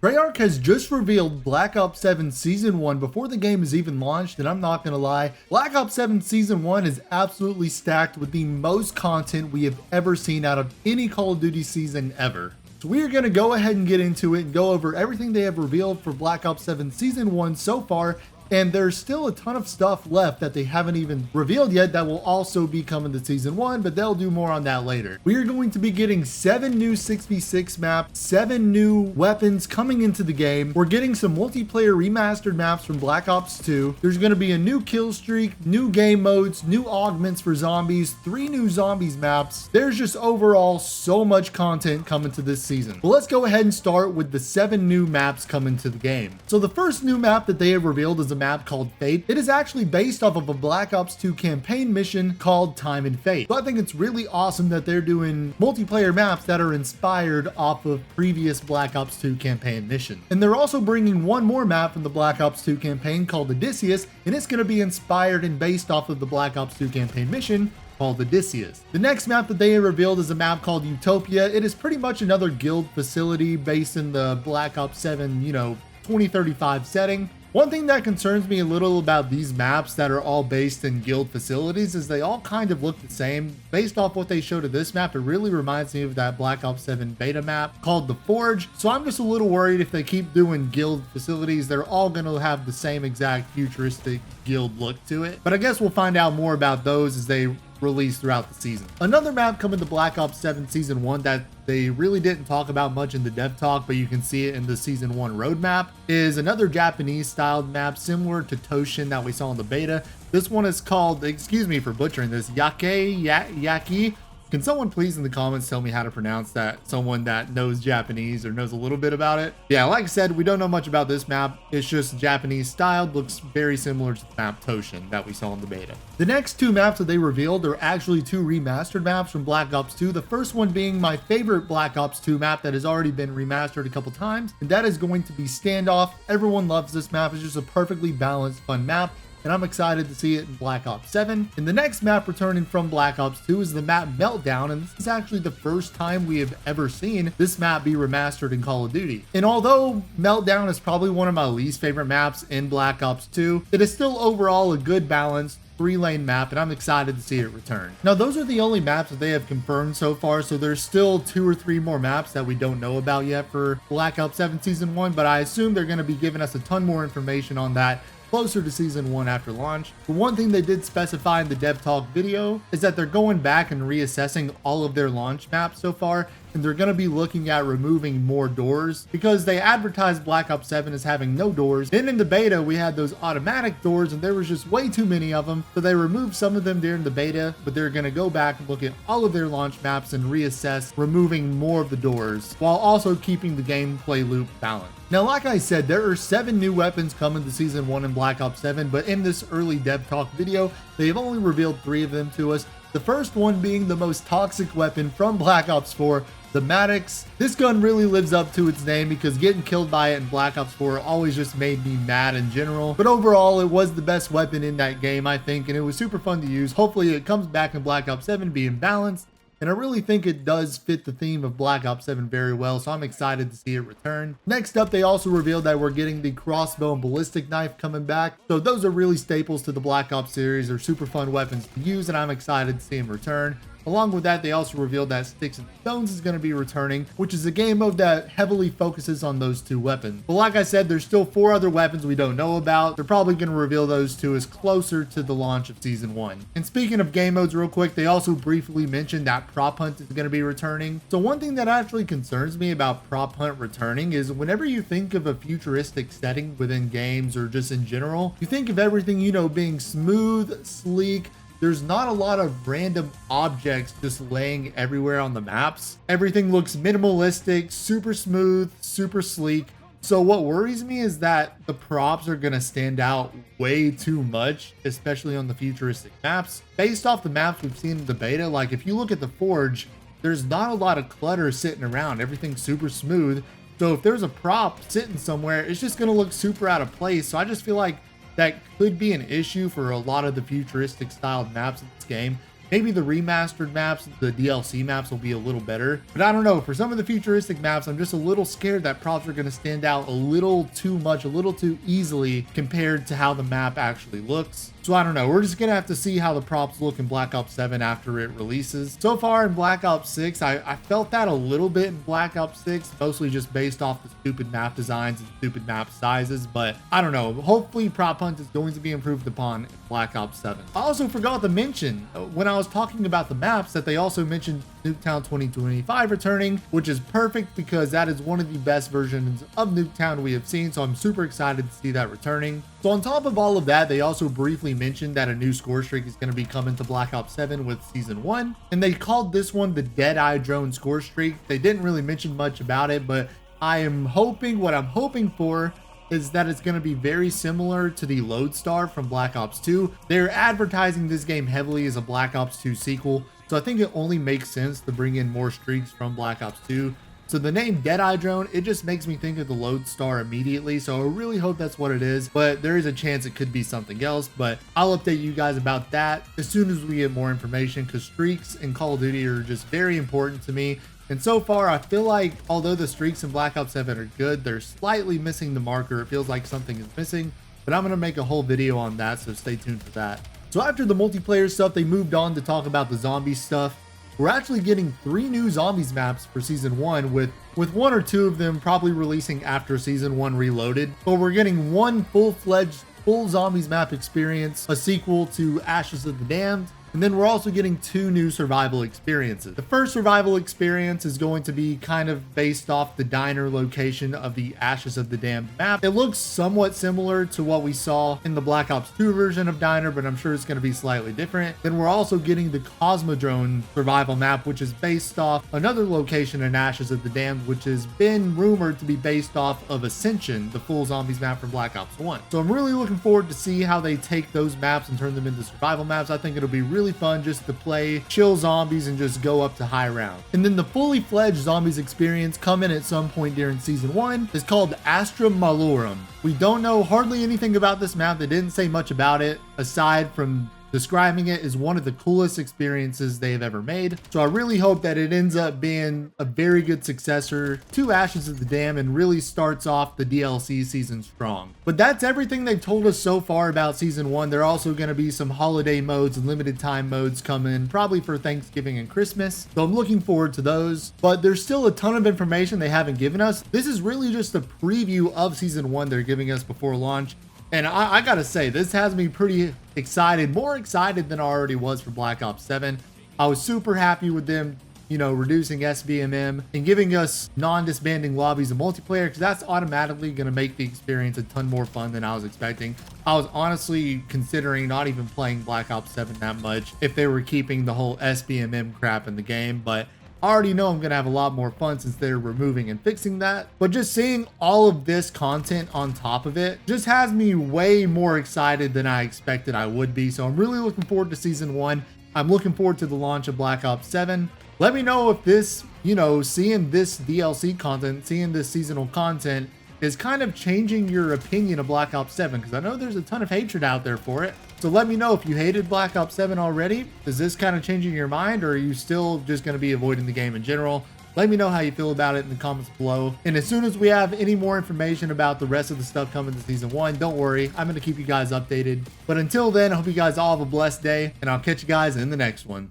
Treyarch has just revealed Black Ops 7 Season 1 before the game is even launched, and I'm not gonna lie, Black Ops 7 Season 1 is absolutely stacked with the most content we have ever seen out of any Call of Duty season ever. So we are going to go ahead and get into it and go over everything they have revealed for Black Ops 7 Season 1 so far, and there's still a ton of stuff left that they haven't even revealed yet that will also be coming to Season 1, but they'll do more on that later. We are going to be getting 7 new 6v6 maps, 7 new weapons coming into the game. We're getting some multiplayer remastered maps from Black Ops 2. There's going to be a new kill streak, new game modes, new augments for zombies, 3 new zombies maps. There's just overall so much content coming to this season. But let's go ahead and start with the 7 new maps coming to the game. So the first new map that they have revealed is a map called Fate. It is actually based off of a Black Ops 2 campaign mission called Time and Fate. So I think it's really awesome that they're doing multiplayer maps that are inspired off of previous Black Ops 2 campaign missions. And they're also bringing one more map from the Black Ops 2 campaign called Odysseus, and it's going to be inspired and based off of the Black Ops 2 campaign mission called Odysseus. The next map that they have revealed is a map called Utopia. It is pretty much another guild facility based in the Black Ops 7, 2035 setting. One thing that concerns me a little about these maps that are all based in guild facilities is they all kind of look the same. Based off what they showed of this map, it really reminds me of that Black Ops 7 beta map called The Forge. So I'm just a little worried if they keep doing guild facilities, they're all going to have the same exact futuristic guild look to it. But I guess we'll find out more about those as they released throughout the season. Another map coming to Black Ops 7 Season 1 that they really didn't talk about much in the dev talk, but you can see it in the Season 1 roadmap, is another Japanese styled map similar to Toshin that we saw in the beta. This one is called, excuse me for butchering this, Yaki. Can someone please in the comments tell me how to pronounce that? Someone that knows Japanese or knows a little bit about it. Yeah, like I said, we don't know much about this map. It's just Japanese styled, looks very similar to the map Toshin that we saw in the beta. The next 2 maps that they revealed are actually 2 remastered maps from Black Ops 2. The first one being my favorite Black Ops 2 map that has already been remastered a couple times, and that is going to be Standoff. Everyone loves this map. It's just a perfectly balanced, fun map, and I'm excited to see it in Black Ops 7. And the next map returning from Black Ops 2 is the map Meltdown, and this is actually the first time we have ever seen this map be remastered in Call of Duty. And although Meltdown is probably one of my least favorite maps in Black Ops 2, it is still overall a good balanced 3-lane map, and I'm excited to see it return. Now, those are the only maps that they have confirmed so far, so there's still 2 or 3 more maps that we don't know about yet for Black Ops 7 Season 1, but I assume they're going to be giving us a ton more information on that closer to Season 1 after launch. But one thing they did specify in the Dev Talk video is that they're going back and reassessing all of their launch maps so far, and they're going to be looking at removing more doors because they advertised Black Ops 7 as having no doors. Then in the beta, we had those automatic doors and there was just way too many of them. So they removed some of them during the beta, but they're going to go back and look at all of their launch maps and reassess removing more of the doors while also keeping the gameplay loop balanced. Now, like I said, there are 7 new weapons coming to Season 1 in Black Ops 7, but in this early Dev Talk video, they have only revealed 3 of them to us. The first one being the most toxic weapon from Black Ops 4, the Maddox. This gun really lives up to its name because getting killed by it in Black Ops 4 always just made me mad in general. But overall, it was the best weapon in that game, I think, and it was super fun to use. Hopefully it comes back in Black Ops 7 being balanced. And I really think it does fit the theme of Black Ops 7 very well, so I'm excited to see it return. Next up, they also revealed that we're getting the crossbow and ballistic knife coming back. So those are really staples to the Black Ops series. They're super fun weapons to use, and I'm excited to see them return. Along with that, they also revealed that Sticks and Stones is going to be returning, which is a game mode that heavily focuses on those 2 weapons. But like I said, there's still 4 other weapons we don't know about. They're probably going to reveal those to us closer to the launch of Season 1. And speaking of game modes real quick, they also briefly mentioned that Prop Hunt is going to be returning. So one thing that actually concerns me about Prop Hunt returning is whenever you think of a futuristic setting within games or just in general, you think of everything, being smooth, sleek. There's not a lot of random objects just laying everywhere on the maps. Everything looks minimalistic, super smooth, super sleek. So what worries me is that the props are going to stand out way too much, especially on the futuristic maps. Based off the maps we've seen in the beta, like if you look at the Forge, there's not a lot of clutter sitting around. Everything's super smooth. So if there's a prop sitting somewhere, it's just going to look super out of place. So I just feel like that could be an issue for a lot of the futuristic styled maps in this game. Maybe the remastered maps, the DLC maps will be a little better. But I don't know, for some of the futuristic maps, I'm just a little scared that props are going to stand out a little too much, a little too easily compared to how the map actually looks. So I don't know, we're just gonna have to see how the props look in Black Ops 7 after it releases. So far in Black Ops 6, I felt that a little bit in Black Ops 6, mostly just based off the stupid map designs and stupid map sizes, but I don't know, hopefully prop hunt is going to be improved upon in Black Ops 7. I also forgot to mention, when I was talking about the maps, that they also mentioned Nuketown 2025 returning, which is perfect because that is one of the best versions of Nuketown we have seen, so I'm super excited to see that returning. So on top of all of that, they also briefly mentioned that a new score streak is going to be coming to Black Ops 7 with Season 1, and they called this one the Deadeye Drone score streak. They didn't really mention much about it, but what I'm hoping for is that it's going to be very similar to the Lodestar from Black Ops 2. They're advertising this game heavily as a Black Ops 2 sequel, so I think it only makes sense to bring in more streaks from Black Ops 2. So the name Deadeye Drone, it just makes me think of the Lodestar immediately, so I really hope that's what it is, but there is a chance it could be something else, but I'll update you guys about that as soon as we get more information, because streaks in Call of Duty are just very important to me. And so far, I feel like although the streaks in Black Ops 7 are good, they're slightly missing the marker. It feels like something is missing, but I'm going to make a whole video on that, so stay tuned for that. So after the multiplayer stuff, they moved on to talk about the zombie stuff. We're actually getting 3 new zombies maps for Season 1, with 1 or 2 of them probably releasing after Season 1 Reloaded. But we're getting 1 full-fledged full zombies map experience, a sequel to Ashes of the Damned, and then we're also getting 2 new survival experiences. The first survival experience is going to be kind of based off the diner location of the Ashes of the Damned map. It looks somewhat similar to what we saw in the Black Ops 2 version of Diner, but I'm sure it's going to be slightly different. Then we're also getting the Cosmodrome survival map, which is based off another location in Ashes of the Damned, which has been rumored to be based off of Ascension, the full zombies map from Black Ops 1. So I'm really looking forward to see how they take those maps and turn them into survival maps. I think it'll be really fun just to play, chill zombies, and just go up to high round. And then the fully fledged zombies experience coming at some point during Season 1 is called Astra Malorum. We don't know hardly anything about this map. They didn't say much about it aside from describing it as one of the coolest experiences they've ever made. So I really hope that it ends up being a very good successor to Ashes of the Dam and really starts off the DLC season strong. But that's everything they've told us so far about Season 1. There are also going to be some holiday modes and limited time modes coming, probably for Thanksgiving and Christmas. So I'm looking forward to those. But there's still a ton of information they haven't given us. This is really just a preview of Season 1 they're giving us before launch. And I gotta say, this has me pretty excited, more excited than I already was for Black Ops 7. I was super happy with them, you know, reducing SBMM and giving us non-disbanding lobbies and multiplayer, because that's automatically going to make the experience a ton more fun than I was expecting. I was honestly considering not even playing Black Ops 7 that much if they were keeping the whole SBMM crap in the game, but I already know I'm going to have a lot more fun since they're removing and fixing that. But just seeing all of this content on top of it just has me way more excited than I expected I would be. So I'm really looking forward to Season 1. I'm looking forward to the launch of Black Ops 7. Let me know if this, you know, seeing this DLC content, seeing this seasonal content is kind of changing your opinion of Black Ops 7, because I know there's a ton of hatred out there for it. So let me know if you hated Black Ops 7 already. Is this kind of changing your mind, or are you still just going to be avoiding the game in general? Let me know how you feel about it in the comments below. And as soon as we have any more information about the rest of the stuff coming to Season 1, don't worry, I'm going to keep you guys updated. But until then, I hope you guys all have a blessed day, and I'll catch you guys in the next one.